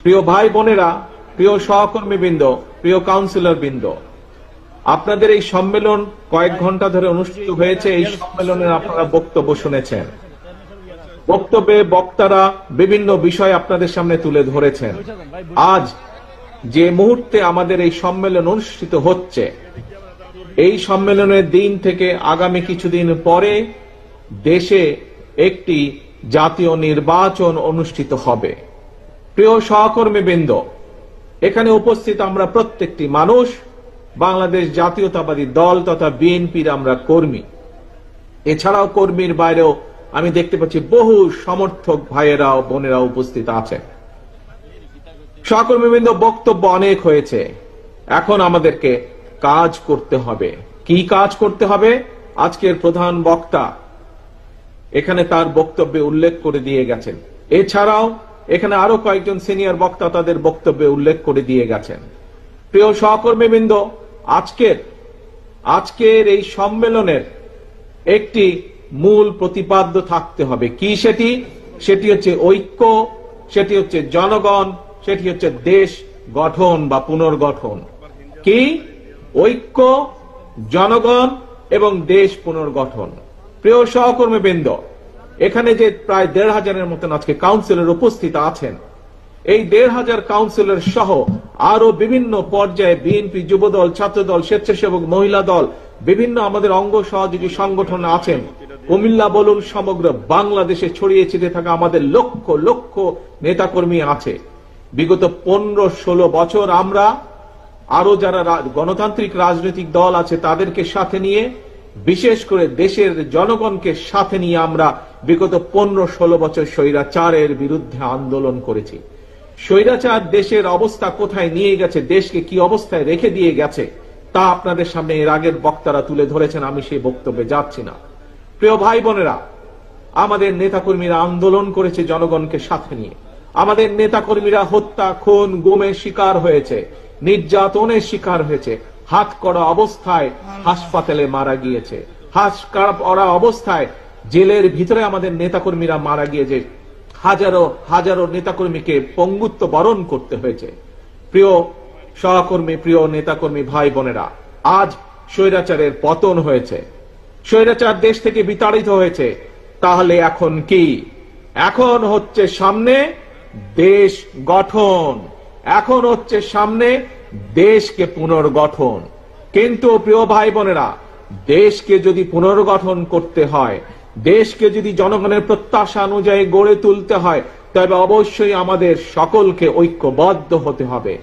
প্রিয় ভাই বোনেরা, প্রিয় সহকর্মীবৃন্দ, প্রিয় কাউন্সিলর বৃন্দ, আপনাদের এই সম্মেলন কয়েক ঘন্টা ধরে অনুষ্ঠিত হয়েছে। এই সম্মেলনে আপনারা বক্তব্য শুনেছেন। বক্তব্যে বক্তারা বিভিন্ন বিষয় আপনাদের সামনে তুলে ধরেছেন। আজ যে মুহূর্তে আমাদের এই সম্মেলন অনুষ্ঠিত হচ্ছে, এই সম্মেলনের দিন থেকে আগামী কিছুদিন পরে দেশে একটি জাতীয় নির্বাচন অনুষ্ঠিত হবে। প্রিয় সহকর্মীবৃন্দ, এখানে উপস্থিত আমরা প্রত্যেকটি মানুষ বাংলাদেশ জাতীয়তাবাদী দল তথা বিএনপির আমরা কর্মী। এছাড়াও কর্মীর বাইরেও আমি দেখতে পাচ্ছি বহু সমর্থক ভাইয়েরা ও বোনেরা উপস্থিত আছেন। সহকর্মীবৃন্দ, বক্তব্য অনেক হয়েছে। এখন আমাদেরকে কাজ করতে হবে। কি কাজ করতে হবে? আজকের প্রধান বক্তা এখানে তার বক্তব্যে উল্লেখ করে দিয়ে গেছেন। এছাড়াও এখানে আরো কয়েকজন সিনিয়র বক্তা তাদের বক্তব্যে উল্লেখ করে দিয়ে গেছেন। প্রিয় সহকর্মীবৃন্দ, আজকের এই সম্মেলনের একটি মূল প্রতিপাদ্য থাকতে হবে। কি সেটি? সেটি হচ্ছে ঐক্য, সেটি হচ্ছে জনগণ, সেটি হচ্ছে দেশ গঠন বা পুনর্গঠন। কি? ঐক্য, জনগণ এবং দেশ পুনর্গঠন। প্রিয় সহকর্মীবৃন্দ, এখানে যে প্রায় ১৫০০-এর মতন আজকে কাউন্সিলর উপস্থিত আছেন, এই ১৫০০ কাউন্সিলর সহ আরো বিভিন্ন পর্যায়ে বিএনপি, যুবদল, ছাত্রদল, স্বেচ্ছাসেবক, মহিলা দল, বিভিন্ন আমাদের অঙ্গ সহযোগী সংগঠন আছেন। কুমিল্লা বলুন, সমগ্র বাংলাদেশে ছড়িয়ে ছিটিয়ে থাকা আমাদের লক্ষ লক্ষ নেতাকর্মী আছে। বিগত ১৫-১৬ বছর আমরা আরো যারা গণতান্ত্রিক রাজনৈতিক দল আছে তাদেরকে সাথে নিয়ে, বিশেষ করে দেশের জনগণকে সাথে নিয়ে আমরা বিগত ১৫-১৬ বছর স্বৈরাচারের বিরুদ্ধে আন্দোলন করেছি। স্বৈরাচার দেশের অবস্থা কোথায় নিয়ে গেছে, দেশকে কি অবস্থায় রেখে দিয়ে গেছে, তা আপনাদের সামনে এর আগের বক্তারা তুলে ধরেছেন। আমি সেই বক্তব্যে যাচ্ছি না। প্রিয় ভাই বোনেরা, আমাদের নেতাকর্মীরা আন্দোলন করেছে জনগণকে সাথে নিয়ে। আমাদের নেতাকর্মীরা হত্যা, খুন, গুমের শিকার হয়েছে, নির্যাতনের শিকার হয়েছে, হাত করা অবস্থায় হাসপাতালে মারা গিয়েছে, হাত করা অবস্থায় জেলের ভিতরে আমাদের নেতাকর্মীরা মারা গিয়েছে। হাজারো হাজারো নেতাকর্মীকে পঙ্গুত্ব বরণ করতে হয়েছে। প্রিয় সহকর্মী, প্রিয় নেতাকর্মী ভাই বোনেরা, আজ স্বৈরাচারের পতন হয়েছে, স্বৈরাচার দেশ থেকে বিতাড়িত হয়েছে। তাহলে এখন কি? এখন হচ্ছে সামনে দেশ গঠন, এখন হচ্ছে সামনে দেশকে পুনর্গঠন। কিন্তু প্রিয় ভাই বোনেরা, দেশকে যদি পুনর্গঠন করতে হয়, দেশকে যদি জনগণের প্রত্যাশা অনুযায়ী গড়ে তুলতে হয়, তবে অবশ্যই আমাদের সকলকে ঐক্যবদ্ধ হতে হবে।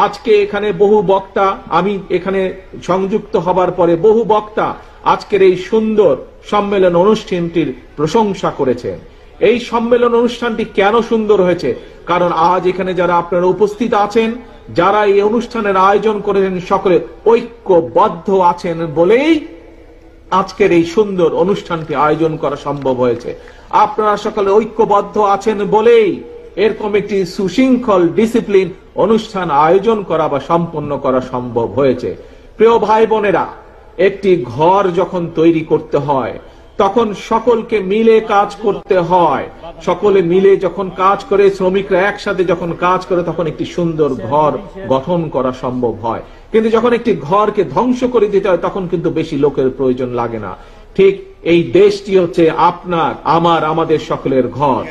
আজকে এখানে বহু বক্তা, আমি এখানে সংযুক্ত হবার পরে বহু বক্তা আজকের এই সুন্দর সম্মেলন অনুষ্ঠানটির প্রশংসা করেছেন। এই সম্মেলন অনুষ্ঠানটি কেন সুন্দর হয়েছে? কারণ আজ এখানে যারা আপনারা উপস্থিত আছেন, যারা এই অনুষ্ঠানের আয়োজন করেছেন, সকলে ঐক্যবদ্ধ আছেন বলেই আজকের এই সুন্দর অনুষ্ঠানটি আয়োজন করা সম্ভব হয়েছে। আপনারা সকলে ঐক্যবদ্ধ আছেন বলেই এরকম একটি সুশৃঙ্খল ডিসিপ্লিন অনুষ্ঠান আয়োজন করা বা সম্পন্ন করা সম্ভব হয়েছে। প্রিয় ভাই বোনেরা, একটি ঘর যখন তৈরি করতে হয় তখন সকলকে মিলে কাজ করতে হয়। সকলে মিলে যখন কাজ করে, শ্রমিকরা একসাথে যখন কাজ করে, তখন একটি সুন্দর ঘর গঠন করা সম্ভব হয়। কিন্তু যখন একটি ঘরকে ধ্বংস করে দিতে হয়, তখন কিন্তু বেশি লোকের প্রয়োজন লাগে না। ঠিক এই দেশটি হচ্ছে আপনার, আমার, আমাদের সকলের ঘর।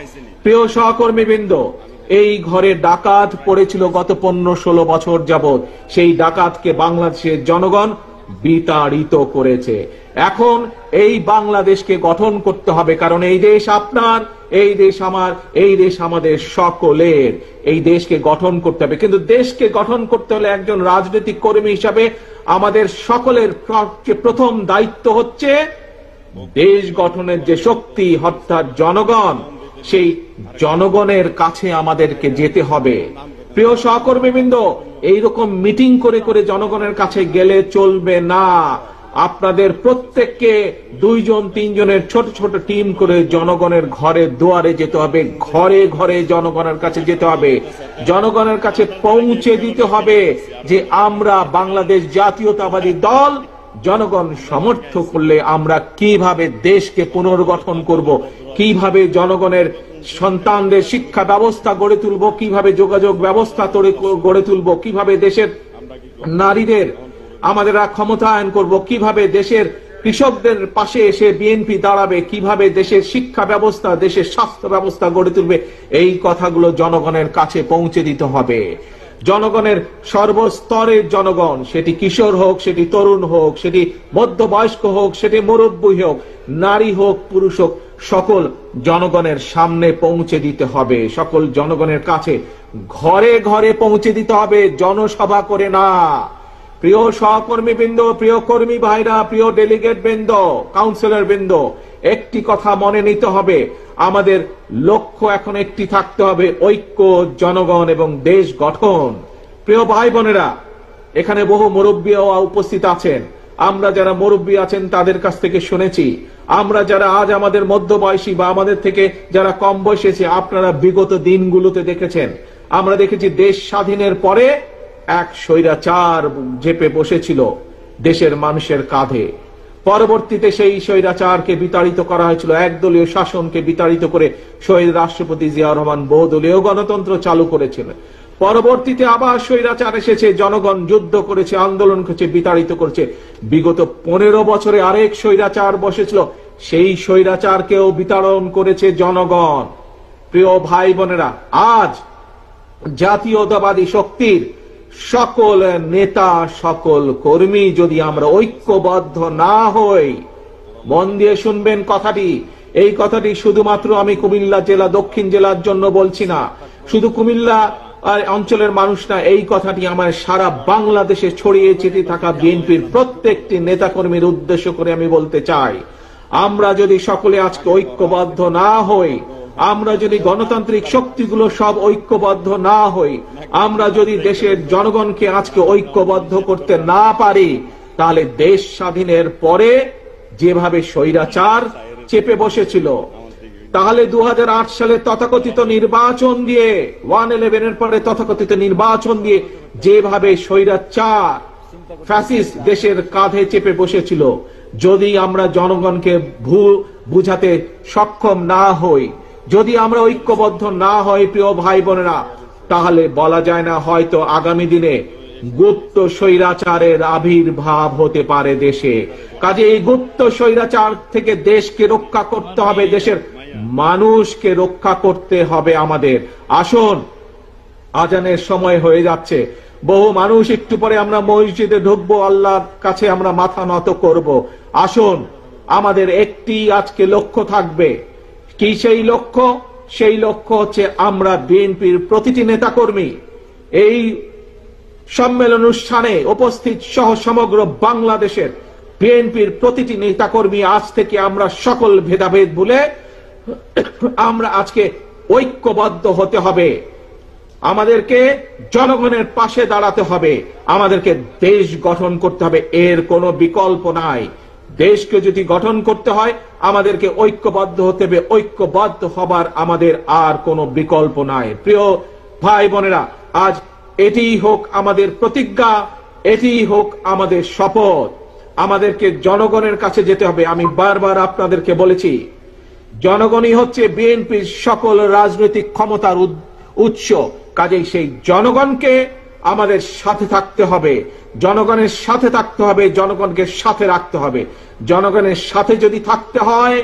প্রিয় সহকর্মীবৃন্দ, এই ঘরে ডাকাত পড়েছিল গত 15-16 বছর যাবৎ। সেই ডাকাতকে বাংলাদেশের জনগণ বিতাড়িত করেছে। এখন এই বাংলাদেশকে গঠন করতে হবে, কারণ এই দেশ আপনার, এই দেশ আমার, এই দেশ আমাদের সকলের। এই দেশকে গঠন করতে হবে। কিন্তু দেশকে গঠন করতে হলে একজন রাজনৈতিক কর্মী হিসাবে আমাদের সকলের প্রথম দায়িত্ব হচ্ছে দেশ গঠনের যে শক্তি অর্থাৎ জনগণ, সেই জনগণের কাছে আমাদেরকে যেতে হবে। প্রিয় সহকর্মীবৃন্দ, এইরকম মিটিং করে করে জনগণের কাছে গেলে চলবে না। আপনাদের প্রত্যেককে 2 জন 3 জনের ছোট ছোট টিম করে জনগণের ঘরে দুয়ারে যেতে হবে, ঘরে ঘরে জনগণের কাছে যেতে হবে, জনগণের কাছে পৌঁছে দিতে হবে যে আমরা বাংলাদেশ জাতীয়তাবাদী দল জনগণ সমর্থন করলে আমরা কিভাবে দেশকে পুনর্গঠন করব, কিভাবে জনগণের সন্তানদের শিক্ষা ব্যবস্থা গড়ে তুলবো, কিভাবে যোগাযোগ ব্যবস্থা গড়ে তুলবো, কিভাবে দেশের নারীদের আমাদের ক্ষমতায়ন করব, কিভাবে দেশের কৃষকদের পাশে এসে বিএনপি দাঁড়াবে, কিভাবে দেশের শিক্ষা ব্যবস্থা, দেশের স্বাস্থ্য ব্যবস্থা গড়ে তুলবে, এই কথাগুলো জনগণের কাছে পৌঁছে দিতে হবে। জনগণের সর্বস্তরের জনগণ, সেটি কিশোর হোক, সেটি তরুণ হোক, সেটি মধ্যবয়স্ক হোক, সেটি মুরব্বী হোক, নারী হোক, পুরুষ হোক, সকল জনগণের সামনে পৌঁছে দিতে হবে, সকল জনগণের কাছে ঘরে ঘরে পৌঁছে দিতে হবে, জনসভা করে না। প্রিয় সহকর্মী বৃন্দ, প্রিয় কর্মী ভাইরা, প্রিয় ডেলিগেট বৃন্দ, কাউন্সিলর বৃন্দ, একটি কথা মনে নিতে হবে, আমাদের লক্ষ্য এখন একটি থাকতে হবে, ঐক্য, জনগণ এবং দেশ গঠন। প্রিয় ভাই বোনেরা, এখানে বহু মুরব্বীও উপস্থিত আছেন। আমরা যারা মুরব্বী আছেন তাদের কাছ থেকে শুনেছি, আমরা যারা আজ আমাদের মধ্যবয়সী বা আমাদের থেকে যারা কম বয়সী, আপনারা বিগত দিনগুলোতে দেখেছেন, আমরা দেখেছি দেশ স্বাধীনের পরে এক স্বৈরাচার চেপে বসেছিল দেশের মানুষের কাঁধে। পরবর্তীতে সেই স্বৈরাচারকে বিতাড়িত করা হয়েছিল, একদলীয় শাসনকে বিতাড়িত করে শহীদ রাষ্ট্রপতি জিয়াউর রহমান বহুদলীয় গণতন্ত্র চালু করেছিলেন। পরবর্তীতে আবার স্বৈরাচার এসেছে, জনগণ যুদ্ধ করেছে, আন্দোলন করেছে, বিতাড়িত করেছে। বিগত 15 বছরে আরেক স্বৈরাচার বসেছিল, সেই স্বৈরাচারকেও বিতাড়ন করেছে জনগণ। প্রিয় ভাই বোনেরা, আজ জাতীয়তাবাদী শক্তির সকল নেতা, সকল কর্মী যদি আমরা ঐক্যবদ্ধ না হই, মন দিয়ে শুনবেন কথাটি, এই কথাটি শুধুমাত্র আমি কুমিল্লা জেলা, দক্ষিণ জেলার জন্য বলছি না, শুধু কুমিল্লা অঞ্চলের মানুষ না, এই কথাটি আমার সারা বাংলাদেশে ছড়িয়ে ছিটিয়ে থাকা বিএনপির প্রত্যেকটি নেতাকর্মীর উদ্দেশ্য করে আমি বলতে চাই, আমরা যদি সকলে আজকে ঐক্যবদ্ধ না হই, আমরা যদি গণতান্ত্রিক শক্তিগুলো সব ঐক্যবদ্ধ না হই, আমরা যদি দেশের জনগণকে আজকে ঐক্যবদ্ধ করতে না পারি, তাহলে দেশ স্বাধীনের পরে যেভাবে স্বৈরাচার চেপে বসেছিল, তাহলে 2008 সালে তথাকথিত নির্বাচন দিয়ে, 1/11 এর পরে তথাকথিত নির্বাচন দিয়ে যেভাবে স্বৈরাচার ফ্যাসিস্ট দেশের কাঁধে চেপে বসেছিল, যদি আমরা জনগণকে বুঝাতে সক্ষম না হই, যদি আমরা ঐক্যবদ্ধ না হই, প্রিয় ভাই বোনেরা, তাহলে বলা যায় না, হয়তো আগামী দিনে গুপ্ত স্বৈরাচারের আবির্ভাব হতে পারে দেশে। কাজে এই গুপ্ত স্বৈরাচার থেকে দেশকে রক্ষা করতে হবে, দেশের মানুষকে রক্ষা করতে হবে আমাদের। আসুন, আজানের সময় হয়ে যাচ্ছে, বহু মানুষ একটু পরে আমরা মসজিদে ঢুকবো, আল্লাহর কাছে আমরা মাথা নত করব। আসুন, আমাদের একটি আজকে লক্ষ্য থাকবে। কি সেই লক্ষ্য? সেই লক্ষ্য হচ্ছে আমরা বিএনপির প্রতিটি নেতাকর্মী এই সম্মেলন অনুষ্ঠানে উপস্থিত সহ সমগ্র বাংলাদেশের বিএনপির প্রতিটি নেতাকর্মী আজ থেকে আমরা সকল ভেদাভেদ ভুলে আমরা আজকে ঐক্যবদ্ধ হতে হবে, আমাদেরকে জনগণের পাশে দাঁড়াতে হবে, আমাদেরকে দেশ গঠন করতে হবে, এর কোনো বিকল্প নাই। দেশকে যদি গঠন করতে হয় আমাদেরকে ঐক্যবদ্ধ হতে হবে, ঐক্যবদ্ধ হবার আমাদের আর কোনো বিকল্প নাই। প্রিয় ভাই বোনেরা, আজ এটিই হোক আমাদের প্রতিজ্ঞা, এটিই হোক আমাদের শপথ, আমাদেরকে জনগণের কাছে যেতে হবে। আমি বারবার আপনাদেরকে বলেছি, জনগণই হচ্ছে বিএনপির সকল রাজনৈতিক ক্ষমতার উৎস। কাজেই সেই জনগণকে আমাদের সাথে থাকতে হবে, জনগণের সাথে থাকতে হবে, জনগণকে সাথে রাখতে হবে। জনগণের সাথে যদি থাকতে হয়,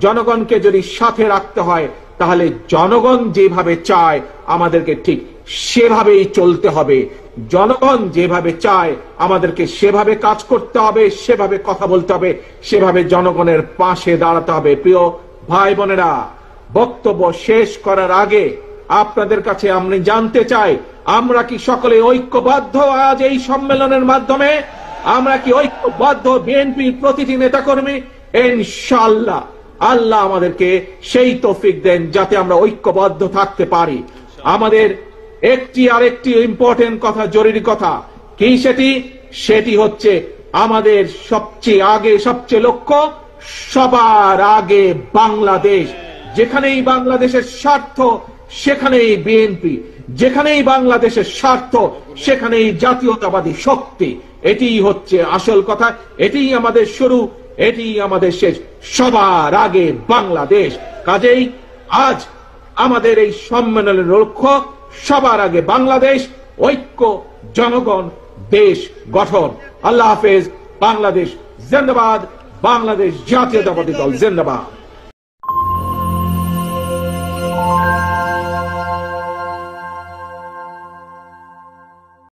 জনগণকে যদি সাথে রাখতে হয়, তাহলে জনগণ যেভাবে চায় আমাদেরকে ঠিক সেভাবেই চলতে হবে। জনগণ যেভাবে চায় আমাদেরকে সেভাবে কাজ করতে হবে, সেভাবে কথা বলতে হবে, সেভাবে জনগণের পাশে দাঁড়াতে হবে। প্রিয় ভাই বোনেরা, বক্তব্য শেষ করার আগে আপনাদের কাছে আমি জানতে চাই, আমরা কি সকলে ঐক্যবদ্ধ? আজ এই সম্মেলনের মাধ্যমে আমরা কি ঐক্যবদ্ধ বিএনপির প্রতিটি নেতাকর্মী? ইনশাআল্লাহ আল্লাহ আমাদেরকে সেই তৌফিক দেন যাতে আমরা ঐক্যবদ্ধ থাকতে পারি। আমাদের একটি আরেকটি ইম্পর্টেন্ট কথা, জরুরি কথা কি সেটি? সেটি হচ্ছে আমাদের সবচেয়ে আগে, সবচেয়ে লক্ষ্য সবার আগে বাংলাদেশ। যেখানেই বাংলাদেশের স্বার্থ সেখানেই বিএনপি, যেখানেই বাংলাদেশের স্বার্থ সেখানেই জাতীয়তাবাদী শক্তি। এটিই হচ্ছে আসল কথা, এটিই আমাদের শুরু, এটিই আমাদের শেষ। সবার আগে বাংলাদেশ। কাজেই আজ আমাদের এই সম্মেলনের লক্ষ্য সবার আগে বাংলাদেশ, ঐক্য, জনগণ, দেশ গঠন। আল্লাহ হাফেজ। বাংলাদেশ জিন্দাবাদ। বাংলাদেশ জাতীয়তাবাদী দল জিন্দাবাদ।